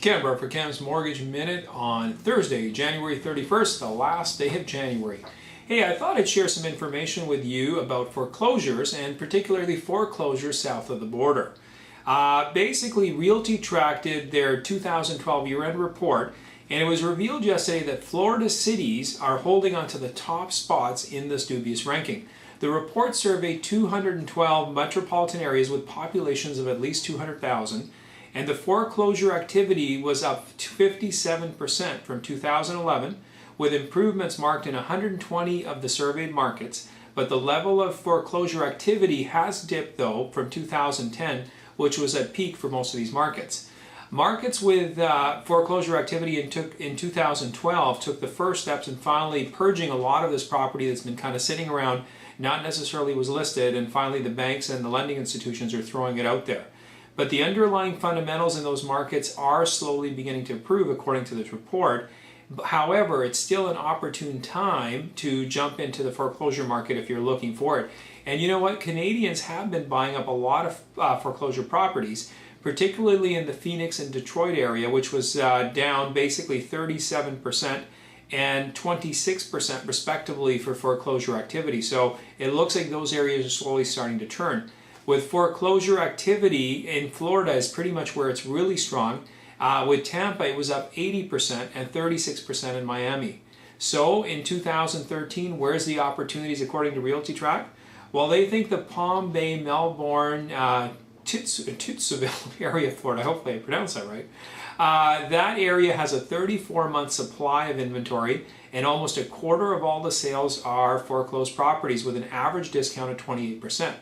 Canberra for Cam's Mortgage Minute on Thursday, January 31st, the last day of January. Hey, I thought I'd share some information with you about foreclosures and particularly foreclosures south of the border. Basically, Realty Track did their 2012 year-end report, and it was revealed yesterday that Florida cities are holding on to the top spots in this dubious ranking. The report surveyed 212 metropolitan areas with populations of at least 200,000, and the foreclosure activity was up to 57% from 2011, with improvements marked in 120 of the surveyed markets. But the level of foreclosure activity has dipped, though, from 2010, which was at peak for most of these markets. Markets with foreclosure activity in 2012 took the first steps in finally purging a lot of this property that's been kind of sitting around, not necessarily was listed, and finally the banks and the lending institutions are throwing it out there. But the underlying fundamentals in those markets are slowly beginning to improve according to this report. However, it's still an opportune time to jump into the foreclosure market if you're looking for it. And you know what? Canadians have been buying up a lot of foreclosure properties, particularly in the Phoenix and Detroit area, which was down basically 37% and 26% respectively for foreclosure activity. So it looks like those areas are slowly starting to turn. With foreclosure activity in Florida is pretty much where it's really strong. With Tampa, it was up 80% and 36% in Miami. So in 2013, where's the opportunities according to Realty Track? Well, they think the Palm Bay, Melbourne, Tootsville area of Florida, hopefully I pronounced that right, that area has a 34-month supply of inventory, and almost a quarter of all the sales are foreclosed properties with an average discount of 28%.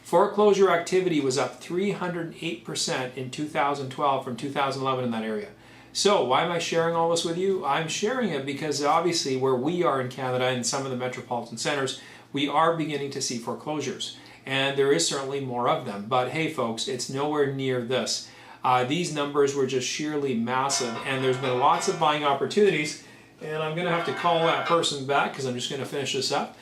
Foreclosure activity was up 308% in 2012 from 2011 in that area. So why am I sharing all this with you? I'm sharing it because obviously where we are in Canada and some of the metropolitan centers, we are beginning to see foreclosures. And there is certainly more of them. But hey folks, it's nowhere near this. These numbers were just sheerly massive, and there's been lots of buying opportunities. And I'm going to have to call that person back because I'm just going to finish this up.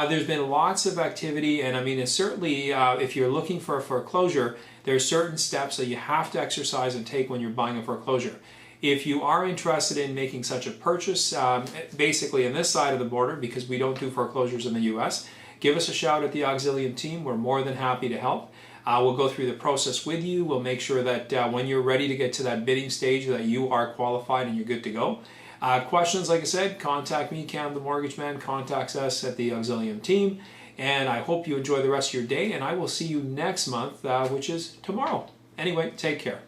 There's been lots of activity, and I mean, it's certainly, if you're looking for a foreclosure, there are certain steps that you have to exercise and take when you're buying a foreclosure. If you are interested in making such a purchase, basically in this side of the border, because we don't do foreclosures in the U.S., give us a shout at the Auxilium team. We're more than happy to help. We'll go through the process with you. We'll make sure that when you're ready to get to that bidding stage that you are qualified and you're good to go. Questions, like I said, contact me. Cam the Mortgage Man contacts us at the Auxilium team. And I hope you enjoy the rest of your day, and I will see you next month, which is tomorrow. Anyway, take care.